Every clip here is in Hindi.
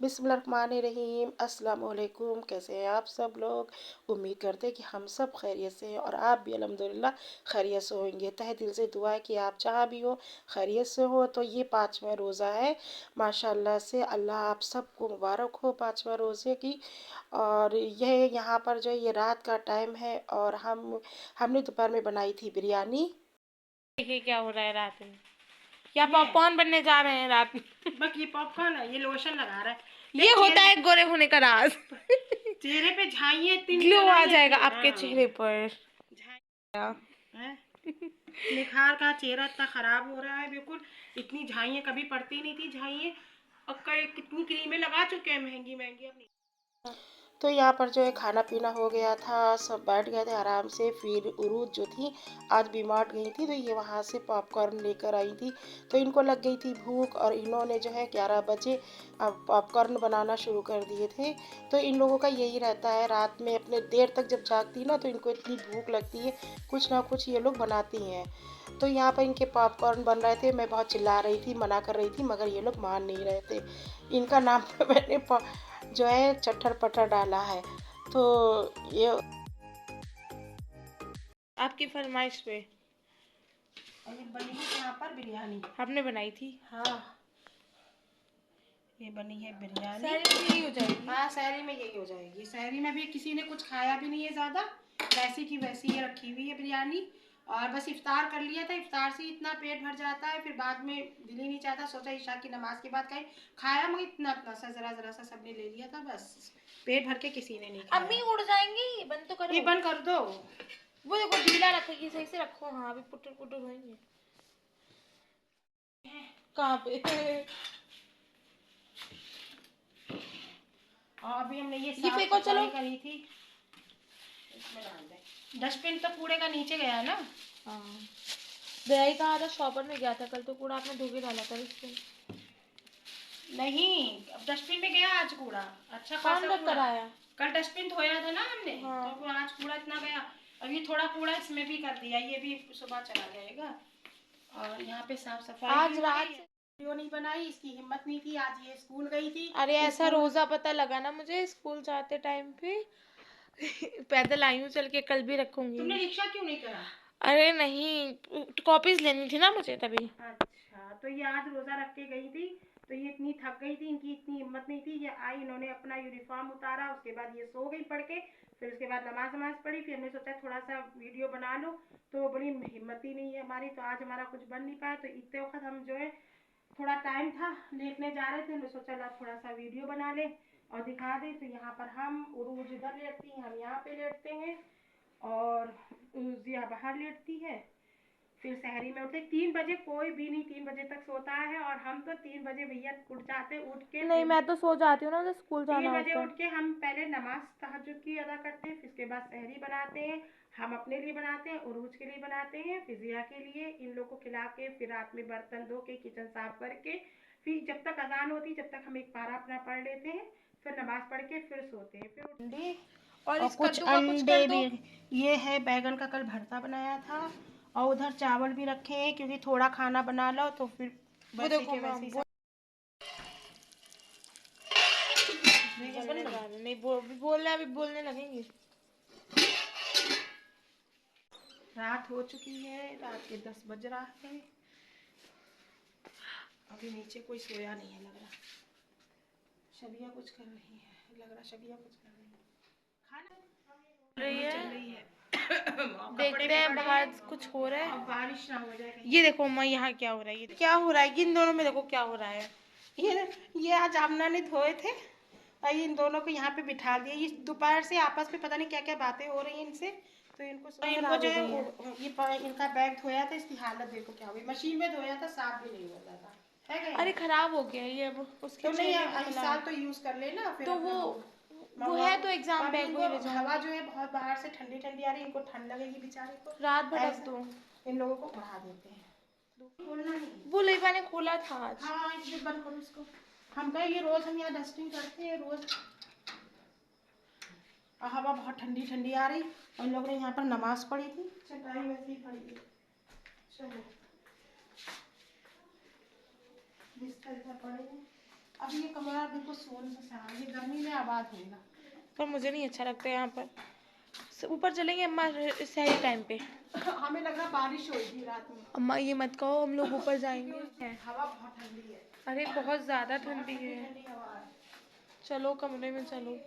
बिस्मिल्लाहिर्रहमानिर्रहीम। अस्सलाम वालेकुम। कैसे हैं आप सब लोग? उम्मीद करते हैं कि हम सब खैरियत से हैं और आप भी अल्हम्दुलिल्लाह खैरियत से होंगे। तहे दिल से दुआ है कि आप जहाँ भी हो खैरियत से हो। तो ये 5वां रोज़ा है माशाल्लाह से। अल्लाह आप सबको मुबारक हो 5वां रोज़े की। और यह यहाँ पर जो ये रात का टाइम है और हमने दोपहर में बनाई थी बिरयानी। देखिए क्या हो रहा है रात में। क्या पॉपकॉर्न बनने जा रहे हैं रात में? बस ये पॉपकॉर्न है, ये लोशन लगा रहा है। ये होता है गोरे होने का राज। चेहरे पे झाइयाँ इतनी ग्लो निकल आ आई जाएगा इतनी। आपके चेहरे पर। हैं? निखार का चेहरा इतना खराब हो रहा है बिल्कुल। इतनी झाइयाँ कभी पड़ती नहीं थी झाइयाँ। और कितनी क्रीमें लगा चुके हैं महंगी महंगी अपनी। तो यहाँ पर जो है खाना पीना हो गया था, सब बैठ गए थे आराम से। फिर उरूज जो थी आज बीमार गई थी, तो ये वहाँ से पॉपकॉर्न लेकर आई थी। तो इनको लग गई थी भूख और इन्होंने जो है 11 बजे अब पॉपकॉर्न बनाना शुरू कर दिए थे। तो इन लोगों का यही रहता है, रात में अपने देर तक जब जागती ना तो इनको इतनी भूख लगती है, कुछ ना कुछ ये लोग बनाती हैं। तो यहाँ पर इनके पॉपकॉर्न बन रहे थे, मैं बहुत चिल्ला रही थी, मना कर रही थी, मगर ये लोग मान नहीं रहे थे। इनका नाम मैंने जो है चट्टर पट्टर डाला है। तो ये आपकी फरमाइश पे बनी है यहाँ पर बिरयानी, आपने बनाई थी। हाँ ये बनी है बिरयानी। सारी में यही हो जाएगी। हाँ शहरी में यही हो जाएगी। शहरी में भी किसी ने कुछ खाया भी नहीं है ज़्यादा, वैसी की वैसी ये रखी हुई है बिरयानी। और बस इफ्तार कर लिया था, इफ्तार से इतना पेट भर जाता है, फिर बाद में दिल ही नहीं चाहता। सोचा ईशा की नमाज के बाद कहीं खाया, मगर इतना इतना सा जरा सा सबने ले लिया था, बस पेट भर के किसी ने नहीं खाया। अम्मी उड़ जाएंगी, बंद तो करो। ये बंद कर दो। वो देखो ढीला रखेगी, सही से रखो। हाँ अभी पुटर पुटर होंगे। कहाँ पे? और अभी हमने ये ये साफ फेंको चलो। सफाई करी थी, इसमें डाल दे। डस्टबिन तो कूड़े का नीचे गया है ना। हाँ गया ही कहा था, शॉपर में गया था कल, तो कूड़ा आपने धो के डाला था इसमें। नहीं अब डस्टबिन में गया आज कूड़ा, अच्छा कौन खासा रख कर कूड़ा। आया? कल डस्टबिन धोया था ना हमने, हाँ। तो आज कूड़ा इतना गया। अब ये थोड़ा कूड़ा इसमें भी कर दिया, ये भी सुबह चला जाएगा। और यहाँ पे साफ सफाई आज भी हो रात गई है। से वीडियो नहीं बनाई, इसकी हिम्मत नहीं थी, आज ये स्कूल गई थी। अरे ऐसा स्कूल रोजा पता लगा ना मुझे स्कूल जाते टाइम पे। पैदल आई हूँ चल के, कल भी रखूंगी। तुमने रिक्शा क्यों नहीं करा? अरे नहीं, कॉपीज लेनी थी ना मुझे तभी। अच्छा तो ये आज रोजा रख के गई थी, तो ये इतनी थक गई थी, इनकी इतनी हिम्मत नहीं थी। ये आई, इन्होंने अपना यूनिफॉर्म उतारा, उसके बाद ये सो गई पढ़ के। फिर उसके बाद नमाज नमाज पढ़ी, फिर हमने सोचा थोड़ा सा वीडियो बना लो, तो बड़ी हिम्मत ही नहीं है हमारी, तो आज हमारा कुछ बन नहीं पाया। तो इतने वक्त हम जो है थोड़ा टाइम था, लेटने जा रहे थे, हमने सोचा ला थोड़ा सा वीडियो बना ले और दिखा दे। तो यहाँ पर हम उरूज इधर लेटती हैं, हम यहाँ पे लेटते हैं, और जिया बाहर लेटती है। फिर शहरी में उठते 3 बजे, कोई भी नहीं 3 बजे तक सोता है, और हम तो 3 बजे भैया उठ जाते। उठ के नहीं फिर मैं तो सो जाती हूँ ना, मुझे स्कूल जाना 3 बजे होता है। उठ के हम पहले नमाज तहज्जुद की अदा करते हैं, फिर उसके बाद शहरी बनाते हैं। हम अपने लिए बनाते हैं, उरूज के लिए बनाते हैं, फिर जिया के लिए, इन लोग को खिला के फिर रात में बर्तन धो के किचन साफ करके फिर जब तक अजान होती जब तक हम एक पारा अपना पढ़ लेते हैं, फिर नमाज पढ़ के फिर सोते हैं। फिर अंडे और और इस कुछ कद्दू का कुछ अंडे कर भी। दो। ये है बैगन का कल भरता बनाया था, और उधर चावल भी रखे हैं, क्योंकि थोड़ा खाना बना लो तो फिर वो वैसे देखो के मैं वैसे ही बोलने जा रहे नहीं, बोलने अभी बोलने लगेंगे। रात हो चुकी है, रात के 10 बज रहा है। अभी नीचे कोई सोया नहीं है, लग रहा शबिया कुछ कर रही है, लग रहा शबिया कुछ कर रही है, खाना रही है। चल रही है। कपड़े देखते भी हैं पड़े बाहर हैं, कुछ हो रहा और है। बारिश ना हो जाए कहीं। ये देखो मैं यहाँ क्या हो रहा है, ये क्या हो रहा है, इन दोनों में देखो क्या हो रहा है। ये आज आमना ने धोए थे, और इन दोनों को यहाँ पे बिठा दिया। ये दोपहर से आपस में पता नहीं क्या क्या बातें हो रही हैं इनसे। तो इनको खराब जो हो है गई है। इनका बैग धोया था, इसकी हालत देखो क्या हुई। मशीन में धोया था, साफ भी नहीं होता था, है क्या अरे यार? खराब हो गया ये, अब उसके तो नहीं चेहरे पे इस मिला साल है। तो यूज कर लेना फिर तो अपना वो है तो एग्जाम अभी बैग इनको वही ले हवा जाऊंगी। जो है बहुत बाहर से ठंडी ठंडी आ रही है, इनको ठंड लगेगी बेचारे को। रात भर ढक ऐसा दो। इन लोगों को उड़ा देते हैं, खोलना नहीं। वो लेवा ने खोला था आज। हाँ इसलिए बंद करो इसको। हम कहे ये रोज हम यहाँ डस्टिंग करते हैं रोज। और हवा बहुत ठंडी ठंडी आ रही, और इन लोगों ने यहाँ पर नमाज पढ़ी थी, चटाई वैसे ही पड़ी थी। चलो बिस्तर इधर पड़े हैं। अब ये कमरा बिल्कुल सोने से सहा, ये गर्मी में आबाद होगा। पर मुझे नहीं अच्छा लगता यहाँ पर। ऊपर चलेंगे अम्मा सही टाइम पे। हमें लग रहा बारिश होगी रात में। अम्मा ये मत कहो, हम लोग ऊपर जाएंगे। हवा बहुत ठंडी है। अरे बहुत ज्यादा ठंडी है। ठंडी हवा है। चलो कमरे में चलो।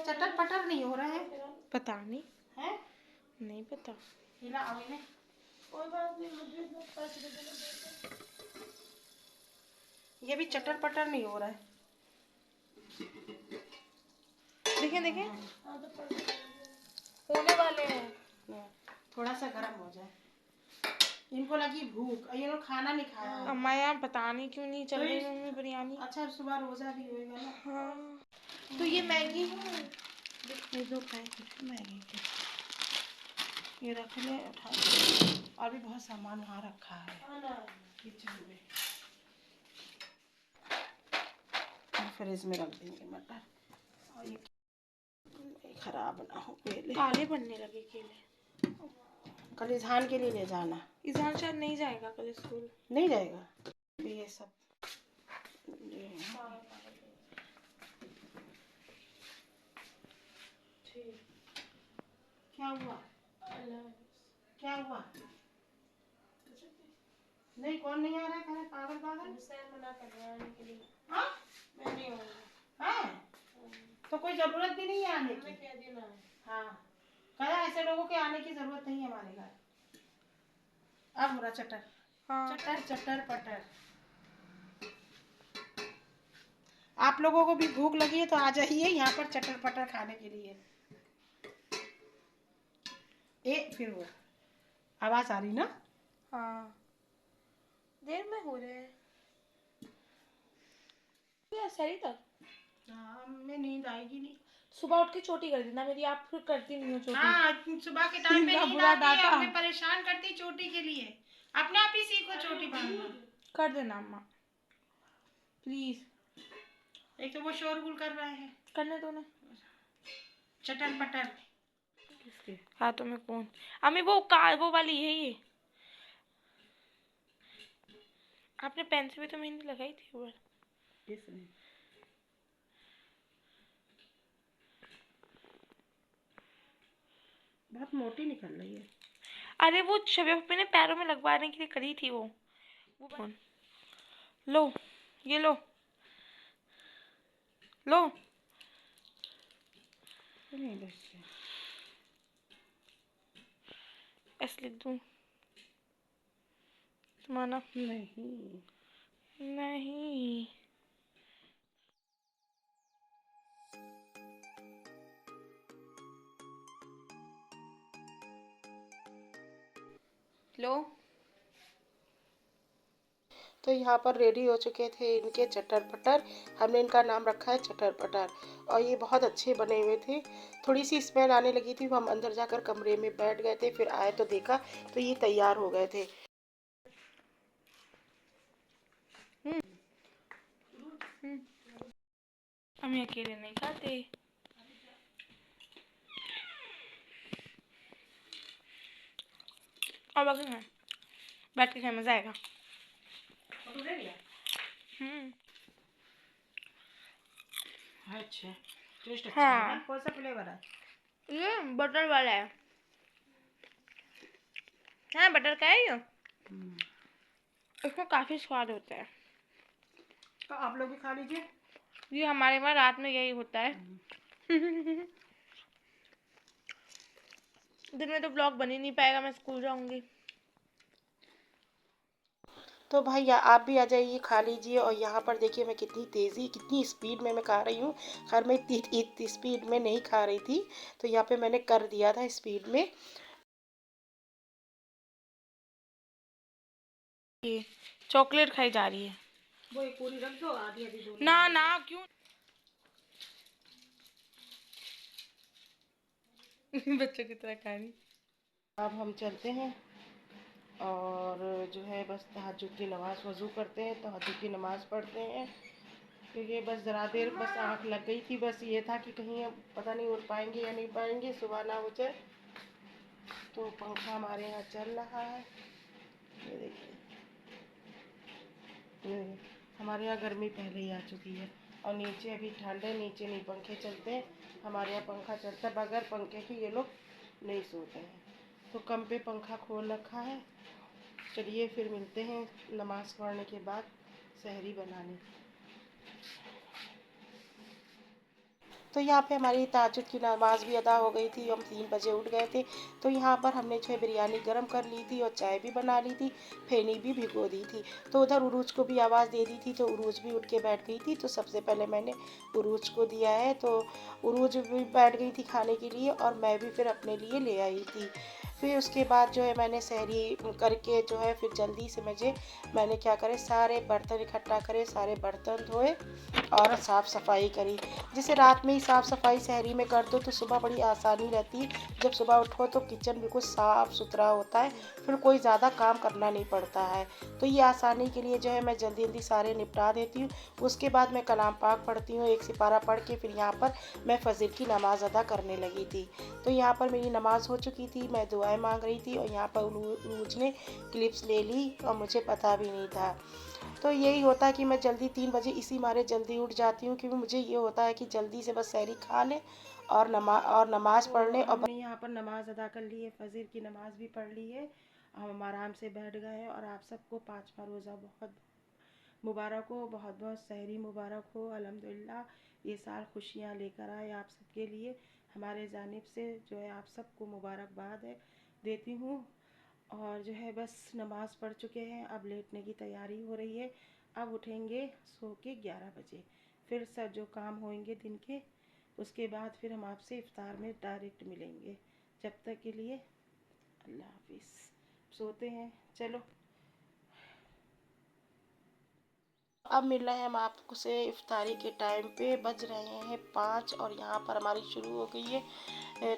चटर पटर नहीं हो रहा है। पता नहीं है? नहीं पता। हिला आओ इन्हें। ये भी चटर पटर नहीं हो रहा है। देखें देखें, होने वाले हैं। थोड़ा सा गर्म हो जाए। इनको लगी भूख, ये लोग खाना नहीं खाया है। अम्मा यार पता नहीं क्यों नहीं चल रही मम्मी बिरयानी। अच्छा सुबह रोजा भी होएगा ना। हाँ तो ये मैगी ये दो पैकेट मैगी के, ये रख ले, उठा ले। और भी बहुत सामान वहाँ रखा है किचन में, फ्रिज में रख देंगे मटर। और ये खराब ना हो केले। काले बनने लगे केले। कल इजहान के लिए ले जाना। इजहान शायद नहीं जाएगा कल स्कूल। नहीं जाएगा तो ये सब क्या हुआ? क्या हुआ? नहीं कौन नहीं आ रहा है? पागल पागल मना कर रहा है आने के लिए। हाँ मैं नहीं आऊँगा। हाँ तो कोई जरूरत भी नहीं है आने की। क्या देना है? हाँ कहा ऐसे लोगों के आने की जरूरत नहीं है हमारे घर। अब हो रहा चटर। हाँ चटर चटर पटर। आप लोगों को भी भूख लगी है तो आ जाइए यहाँ पर चटर पटर खाने के लिए। फिर वो आवाज आ रही ना। हाँ देर में हो रहे हैं सही तक। हाँ मैं नींद आएगी नहीं। सुबह उठ के चोटी कर देना मेरी, आप फिर करती नहीं हो चोटी। हाँ सुबह के टाइम पे नींद बुरा आती है, डाटा हमें परेशान करती चोटी के लिए। अपने आप ही सीखो चोटी बांधना। कर देना अम्मा प्लीज। एक तो वो शोरगुल कर रहे हैं। करने दो ना। चटर पटर किसके हाथों में कौन? अम्मी वो वाली है ये। आपने पेन से भी तो मेहंदी लगाई थी वो। किसने? बहुत मोटी निकल रही है। अरे वो शबीबा ने पैरों में लगवाने के लिए करी थी वो कौन? लो ये लो लो। नहीं बस ऐसे लिख दूं तुम्हारा? नहीं नहीं लो। तो यहाँ पर रेडी हो चुके थे इनके चटर पटर। हमने इनका नाम रखा है चटर पटर। और ये बहुत अच्छे बने हुए थे। थोड़ी सी स्मेल आने लगी थी, हम अंदर जाकर कमरे में बैठ गए थे, फिर आए तो देखा तो ये तैयार हो गए थे। हम अकेले नहीं खाते। और बाकी खाएं, बैठ के खाए मजा आएगा। अच्छा टेस्ट अच्छा है ना? कौन सा फ्लेवर है? ये बटर वाला है। हाँ बटर का है ये। इसमें काफी स्वाद होता है। तो आप लोग भी खा लीजिए। ये हमारे वहाँ रात में यही होता है। दिन में तो ब्लॉग बन ही नहीं पाएगा, मैं स्कूल जाऊंगी। तो भाई आप भी आ जाइए, खा लीजिए। और यहाँ पर देखिए मैं कितनी तेज़ी कितनी स्पीड में मैं खा रही हूँ। खैर मैं इतनी स्पीड में नहीं खा रही थी, तो यहाँ पे मैंने कर दिया था स्पीड में। ये चॉकलेट खाई जा रही है। वो एक पूरी रख दो, आधी आधी दो। ना ना क्यों? बच्चों की तरह खा रही। अब हम चलते हैं और जो है बस तहज्जुद की नमाज़ वज़ू करते हैं, तहज्जुद की नमाज़ पढ़ते हैं, क्योंकि बस ज़रा देर बस आँख लग गई थी, बस ये था कि कहीं अब पता नहीं उठ पाएंगे या नहीं पाएंगे, सुबह ना हो जाए। तो पंखा हमारे यहाँ चल रहा है, ये देखिए। हमारे यहाँ गर्मी पहले ही आ चुकी है और नीचे अभी ठंड है, नीचे नहीं पंखे चलते हैं। हमारे यहाँ पंखा चलता है, बगैर पंखे के ये लोग नहीं सोते हैं, तो कम पे पंखा खोल रखा है। चलिए फिर मिलते हैं नमाज़ पढ़ने के बाद सहरी बनाने। तो यहाँ पे हमारी तहज्जुद की नमाज़ भी अदा हो गई थी, हम 3 बजे उठ गए थे। तो यहाँ पर हमने जो है बिरयानी गर्म कर ली थी और चाय भी बना ली थी, फेनी भी भिगो दी थी। तो उधर उरूज को भी आवाज़ दे दी थी, तो उरूज भी उठ के बैठ गई थी। तो सबसे पहले मैंने उरूज को दिया है, तो उरूज भी बैठ गई थी खाने के लिए और मैं भी फिर अपने लिए ले आई थी। फिर उसके बाद जो है मैंने सहरी करके जो है फिर जल्दी से मैंने क्या करे, सारे बर्तन इकट्ठा करे, सारे बर्तन धोए और साफ़ सफाई करी। जैसे रात में ही साफ़ सफाई सहरी में कर दो तो सुबह बड़ी आसानी रहती है। जब सुबह उठो तो किचन बिल्कुल साफ़ सुथरा होता है, फिर कोई ज़्यादा काम करना नहीं पड़ता है। तो ये आसानी के लिए जो है मैं जल्दी जल्दी सारे निपटा देती हूँ। उसके बाद मैं कलाम पाक पढ़ती हूँ, 1 सिपारा पढ़ के फिर यहाँ पर मैं फजर की नमाज़ अदा करने लगी थी। तो यहाँ पर मेरी नमाज़ हो चुकी थी, मैं दुआएं मांग रही थी और यहाँ पर उरूज ने क्लिप्स ले ली और मुझे पता भी नहीं था। तो यही होता है कि मैं जल्दी 3 बजे इसी मारे जल्दी उठ जाती हूँ, क्योंकि मुझे ये होता है कि जल्दी से बस सहरी खा लें और नमाज़ पढ़ लें। और हमने यहाँ पर नमाज़ अदा कर ली है, फजर की नमाज़ भी पढ़ ली है, हम आराम से बैठ गए हैं। और आप सबको 5वां रोज़ा बहुत मुबारक हो, बहुत बहुत सहरी मुबारक हो। अल्हम्दुलिल्लाह ये साल खुशियाँ लेकर आए आप सबके लिए। हमारे जानिब से जो है आप सबको मुबारकबाद है देती हूँ। और जो है बस नमाज़ पढ़ चुके हैं, अब लेटने की तैयारी हो रही है। अब उठेंगे सो के 11 बजे, फिर सब जो काम होंगे दिन के, उसके बाद फिर हम आपसे इफ्तार में डायरेक्ट मिलेंगे। जब तक के लिए अल्लाह हाफिज़, सोते हैं। चलो अब मिल रहे हैं हम आपसे इफ्तारी के टाइम पे, बज रहे हैं 5 और यहाँ पर हमारी शुरू हो गई है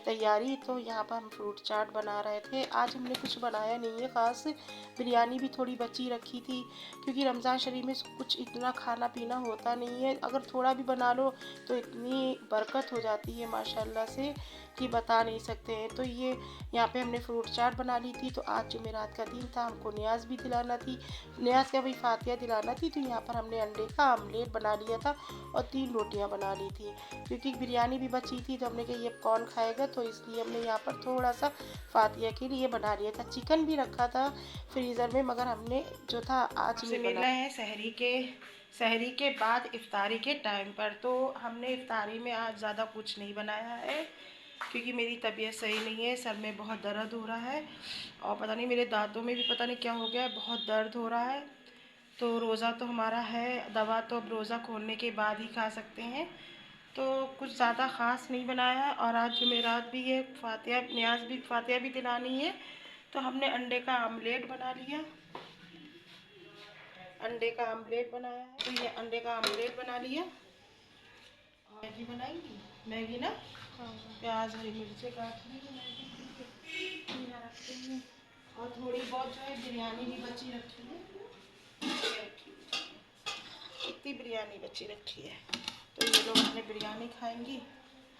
तैयारी। तो यहाँ पर हम फ्रूट चाट बना रहे थे। आज हमने कुछ बनाया नहीं है ख़ास, बिरयानी भी थोड़ी बची रखी थी, क्योंकि रमज़ान शरीफ में कुछ इतना खाना पीना होता नहीं है। अगर थोड़ा भी बना लो तो इतनी बरकत हो जाती है माशाल्लाह से कि बता नहीं सकते हैं। तो ये यहाँ पे हमने फ्रूट चाट बना ली थी। तो आज जुमेरात का दिन था, हमको न्याज भी दिलाना थी, न्याज का भी फातिया दिलाना थी। तो यहाँ पर हमने अंडे का आमलेट बना लिया था और 3 रोटियाँ बना ली थी, क्योंकि बिरयानी भी बची थी। तो हमने कहा ये कौन खाएगा, तो इसलिए हमने यहाँ पर थोड़ा सा फातिया के लिए बना लिया था। चिकन भी रखा था फ्रीज़र में, मगर हमने जो था आज नहीं बनाया। मिल रहे हैं सहरी के बाद इफ्तारी के टाइम पर। तो हमने इफ्तारी में आज ज़्यादा कुछ नहीं बनाया है, क्योंकि मेरी तबीयत सही नहीं है, सर में बहुत दर्द हो रहा है और पता नहीं मेरे दांतों में भी पता नहीं क्या हो गया है, बहुत दर्द हो रहा है। तो रोज़ा तो हमारा है, दवा तो अब रोज़ा खोलने के बाद ही खा सकते हैं। तो कुछ ज़्यादा ख़ास नहीं बनाया है। और आज जुमेरात भी है, फातिया भी दिलानी है। तो हमने अंडे का आमलेट बना लिया, अंडे का आमलेट बनाया है। तो ये अंडे का आमलेट बना लिया। मैगी बनाएंगी, मैगी ना, प्याज हरी मिर्ची काट ली, मैगी रखते हैं। और थोड़ी बहुत जो है बिरयानी भी बची रखी है, इतनी बिरयानी बची रखी है। तो ये लोग अपने बिरयानी खाएंगी,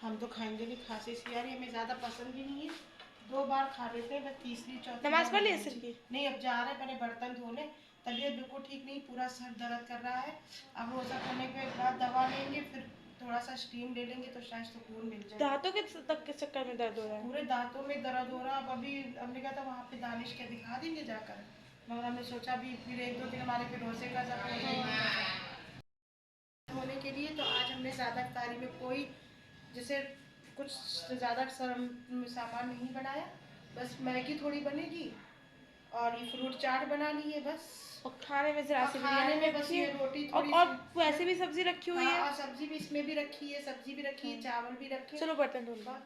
हम तो खाएंगे भी। खांसी सी आ रही है, हमें ज़्यादा पसंद भी नहीं है, 2 बार खा लेते हैं, बस तीसरी चौथी नमाज पढ़ ली असर की? नहीं, अब जा रहे हैं पहले बर्तन धोने। तबीयत बिल्कुल ठीक नहीं, पूरा सर दर्द कर रहा है। अब रोज़ा करने के बाद दवा लेंगे, फिर थोड़ा सा स्टीम ले लेंगे तो शायद सुकून मिल जाए। दांतों के तक के चक्कर में दर्द हो रहा है? पूरे दांतों में दर्द हो रहा है। अब अभी हमने कहा था वहाँ पे दानिश के दिखा देंगे जाकर, मगर हमने सोचा अभी फिर 1-2 दिन हमारे फिर रोज़े का होने के लिए। तो आज हमने ज़्यादा इफ्तारी में कोई जैसे कुछ ज़्यादा सामान नहीं बनाया, बस मैगी थोड़ी बनेगी और ये फ्रूट चाट बना ली है बस। और खाने में जरा सी खाने में बस ये रोटी थोड़ी और वैसे भी सब्जी रखी हुई है। और सब्जी भी इसमें भी रखी है, सब्जी भी रखी है, चावल भी रखे। चलो बर्तन धो लो।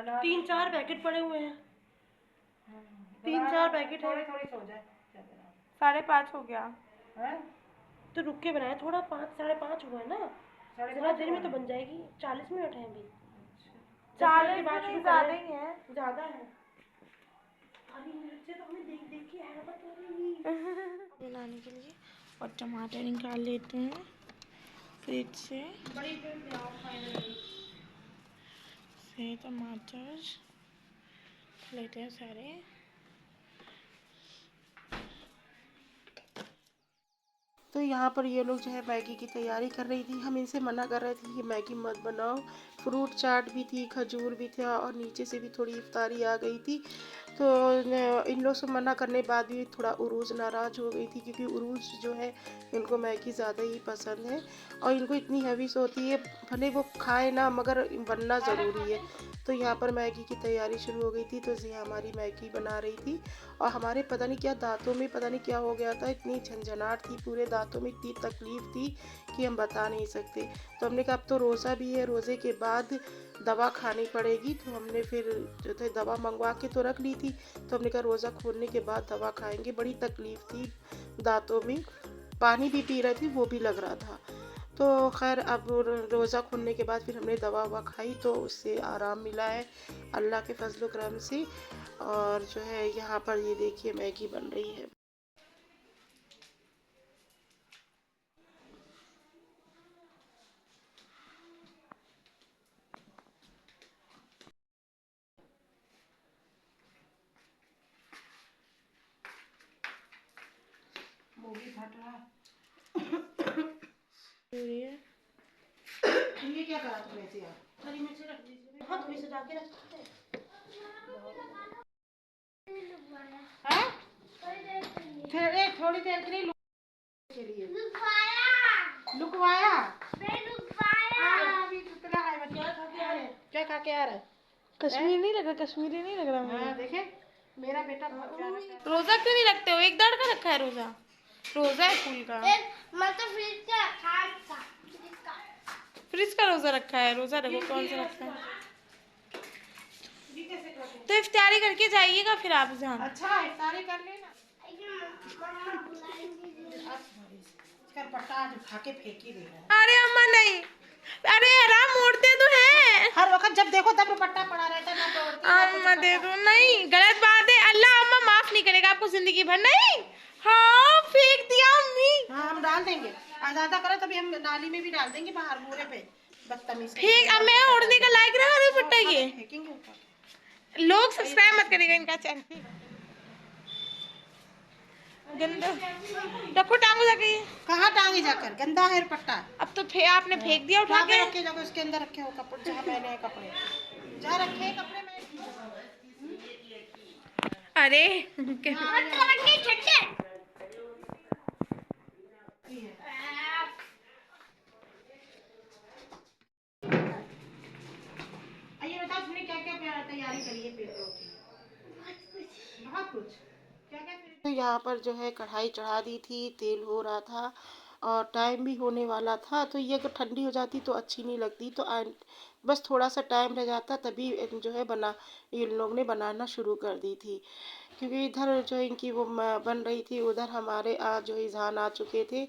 तीन चार पैकेट पड़े हुए हैं, 3-4 पैकेट है। थोड़ी सो जाए, 5:30 हो गया तो रुक के बनाए थोड़ा, 5-5:30 हुआ है ना, ज़रा देर में तो बन जाएगी, 40 मिनट है अभी। 40 के बाद ज़्यादा ही है, ज़्यादा है। हरी मिर्चें तो हमें देख देख के हैरत हो रही बनाने के लिए। और टमाटर निकाल लेते हैं फ्रिज से। बड़ी फाइनली से टमाटर लेते हैं सारे। तो यहाँ पर ये लोग जो है मैगी की तैयारी कर रही थी। हम इनसे मना कर रहे थे कि मैगी मत बनाओ। फ्रूट चाट भी थी, खजूर भी था और नीचे से भी थोड़ी इफ्तारी आ गई थी। तो इन लोग से मना करने बाद भी थोड़ा उरूज नाराज़ हो गई थी, क्योंकि उरूज जो है इनको मैगी ज़्यादा ही पसंद है और इनको इतनी हवीस होती है, भले वो खाए ना मगर बनना ज़रूरी है। तो यहाँ पर मैगी की तैयारी शुरू हो गई थी। तो जी हमारी मैगी बना रही थी और हमारे पता नहीं क्या दांतों में पता नहीं क्या हो गया था, इतनी झंझनाहट थी पूरे दांतों में, इतनी तकलीफ़ थी कि हम बता नहीं सकते। तो हमने कहा अब तो रोज़ा भी है, रोज़े के बाद दवा खानी पड़ेगी। तो हमने फिर जो थे दवा मंगवा के तो रख ली थी। तो हमने कहा रोज़ा खोलने के बाद दवा खाएंगे। बड़ी तकलीफ़ थी दांतों में, पानी भी पी रही थी वो भी लग रहा था। तो खैर अब रोज़ा खुलने के बाद फिर हमने दवा ववा खाई तो उससे आराम मिला है अल्लाह के फजल करम से। और जो है यहाँ पर ये देखिए मैगी बन रही है। वो भी फट रहा है। ये क्या करा तुमने ऐसे यार? हरी मिर्ची रख दीजिए। हाँ थोड़ी सजा के रख सकते हैं। हाँ? थोड़ी देर के लिए लुकवाया। अभी कितना है बच्चा? क्या खा के आ रहा है? कश्मीर नहीं लग रहा, कश्मीरी नहीं लग रहा मुझे। हाँ देखे मेरा बेटा बहुत प्यारा है। रोज़ा क्यों नहीं रखते हो? एक दाढ़ का रखा है रोज़ा? रोज़ा है फूल का। फ्रिज का रोज़ा रखा है। रोज़ा देखो कौन सा रखा है। तो इफ्तारी करके जाइएगा फिर आप जान। अच्छा इफ्तारी कर लेना। पट्टा आज उठा के फेंक ही दे रहा है। अरे अम्मा नहीं, अरे हराम मोड़ते तो हैं। हर वक्त जब देखो तब दुपट्टा पड़ा रहता है ना तोड़ती अम्मा दे दो। नहीं गलत बात है, अल्लाह अम्मा माफ नहीं करेगा आपको जिंदगी भर। नहीं हाँ फेंक दिया अम्मी। हाँ हम डाल देंगे, आज़ादा करो तभी हम नाली में भी डाल देंगे बाहर बूरे पे। बदतमीज ठीक अब मैं उड़ने का लायक रहा दुपट्टा ये। फेंकेंगे ऊपर। लोग सब्सक्राइब मत करेगा इनका चैनल। गंदा रखो टांगो जाके। कहाँ टांगे जाकर? गंदा है दुपट्टा। अब तो आपने फेंक दिया उठा के। रखे जाओ उसके अंदर रखे हो कपड़े, जहाँ पहने हैं कपड़े, जहाँ रखे हैं कपड़े में। अरे ये बताओ तुमने क्या क्या तैयारी करी है पेटों की? बहुत कुछ। क्या क्या? तो यहाँ पर जो है कढ़ाई चढ़ा दी थी, तेल हो रहा था और टाइम भी होने वाला था। तो ये अगर ठंडी हो जाती तो अच्छी नहीं लगती, तो बस थोड़ा सा टाइम रह जाता तभी जो है इन लोग ने बनाना शुरू कर दी थी। क्योंकि इधर जो इनकी वो बन रही थी, उधर हमारे जो इज़हान आ चुके थे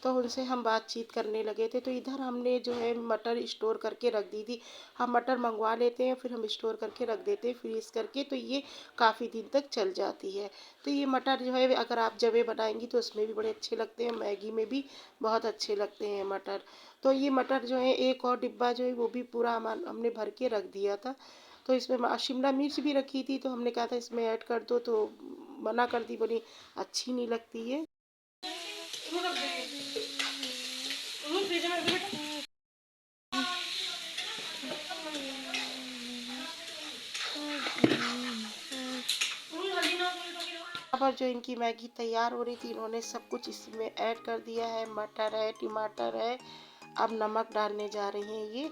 तो उनसे हम बातचीत करने लगे थे। तो इधर हमने जो है मटर स्टोर करके रख दी थी। हम मटर मंगवा लेते हैं फिर हम स्टोर करके रख देते हैं फ्रीज़ करके, तो ये काफ़ी दिन तक चल जाती है। तो ये मटर जो है अगर आप जवे बनाएंगी तो उसमें भी बड़े अच्छे लगते हैं, मैगी में भी बहुत अच्छे लगते हैं मटर। तो ये मटर जो है एक और डिब्बा जो है वो भी पूरा हमने भर के रख दिया था। तो इसमें शिमला मिर्च भी रखी थी तो हमने कहा था इसमें ऐड कर दो, तो मना कर दी, बोली अच्छी नहीं लगती है। यहाँ पर जो इनकी मैगी तैयार हो रही थी इन्होंने सब कुछ इसमें ऐड कर दिया है, मटर है, टमाटर है, अब नमक डालने जा रही हैं ये।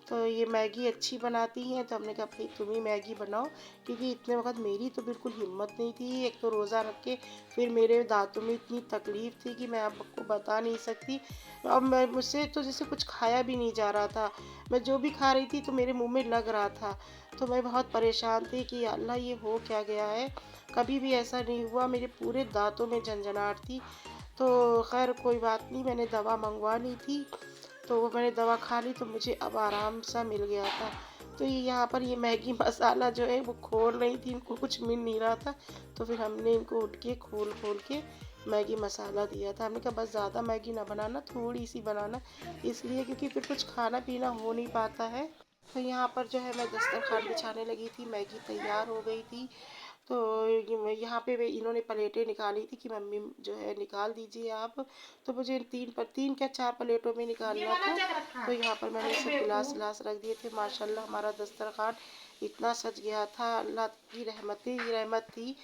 तो ये मैगी अच्छी बनाती हैं, तो हमने कहा भाई तुम ही मैगी बनाओ, क्योंकि इतने वक्त मेरी तो बिल्कुल हिम्मत नहीं थी। एक तो रोज़ा रख के फिर मेरे दांतों में इतनी तकलीफ़ थी कि मैं आपको बता नहीं सकती। अब मैं मुझसे तो जैसे कुछ खाया भी नहीं जा रहा था, मैं जो भी खा रही थी तो मेरे मुंह में लग रहा था। तो मैं बहुत परेशान थी कि या अल्लाह ये हो क्या गया है, कभी भी ऐसा नहीं हुआ। मेरे पूरे दांतों में झंझनाहट थी। तो खैर कोई बात नहीं, मैंने दवा मंगवा ली थी, तो वो मैंने दवा खा ली तो मुझे अब आराम सा मिल गया था। तो ये यहाँ पर ये मैगी मसाला जो है वो खोल रही थी, इनको कुछ मिल नहीं रहा था, तो फिर हमने इनको उठ के खोल खोल के मैगी मसाला दिया था। हमने कहा बस ज़्यादा मैगी ना बनाना, थोड़ी सी बनाना, इसलिए क्योंकि फिर कुछ खाना पीना हो नहीं पाता है। तो यहाँ पर जो है मैं दस्तरखान बिछाने लगी थी, मैगी तैयार हो गई थी। तो यहाँ पे वे इन्होंने प्लेटें निकाली थी कि मम्मी जो है निकाल दीजिए आप। तो मुझे तीन क्या चार प्लेटों में निकालना था। तो यहाँ पर मैंने सब गिलास गिलास रख दिए थे। माशाल्लाह हमारा दस्तरखान इतना सज गया था। अल्लाह की रहमत थी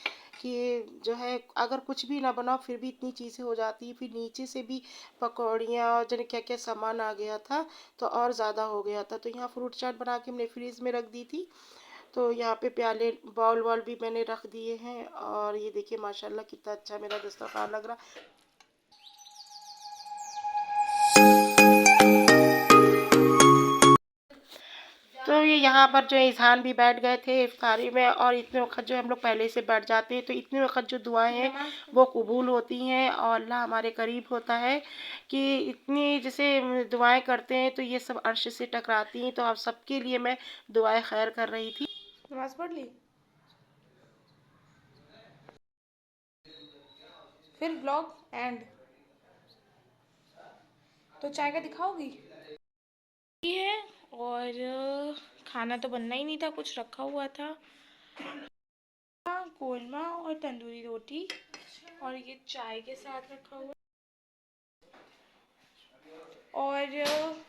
कि जो है अगर कुछ भी ना बनाओ फिर भी इतनी चीज़ें हो जाती। फिर नीचे से भी पकौड़ियाँ और जाने क्या क्या सामान आ गया था, तो और ज़्यादा हो गया था। तो यहाँ फ्रूट चाट बना के हमने फ्रीज़ में रख दी थी। तो यहाँ पे प्याले बाउल वाल भी मैंने रख दिए हैं। और ये देखिए माशाल्लाह कितना अच्छा मेरा दस्तरखान लग रहा। तो ये यहाँ पर जो है इज़हान भी बैठ गए थे इफ्तारी में। और इतने वक्त जो हम लोग पहले से बैठ जाते हैं तो इतने वक्त जो दुआएं हैं वो कबूल होती हैं और अल्लाह हमारे करीब होता है कि इतनी जैसे दुआएं करते हैं तो ये सब अर्श से टकराती हैं। तो आप सबके लिए मैं दुआएं खैर कर रही थी। नमाज पढ़ ली, फिर ब्लॉग एंड, तो चाय का दिखाओगी? ये है। और खाना तो बनना ही नहीं था, कुछ रखा हुआ था, कोरमा और तंदूरी रोटी, और ये चाय के साथ रखा हुआ। और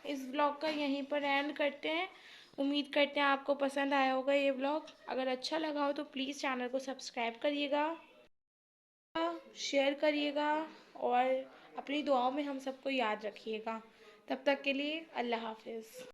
इस ब्लॉग का यहीं पर एंड करते हैं। उम्मीद करते हैं आपको पसंद आया होगा ये ब्लॉग। अगर अच्छा लगा हो तो प्लीज़ चैनल को सब्सक्राइब करिएगा, शेयर करिएगा, और अपनी दुआओं में हम सबको याद रखिएगा। तब तक के लिए अल्लाह हाफिज़।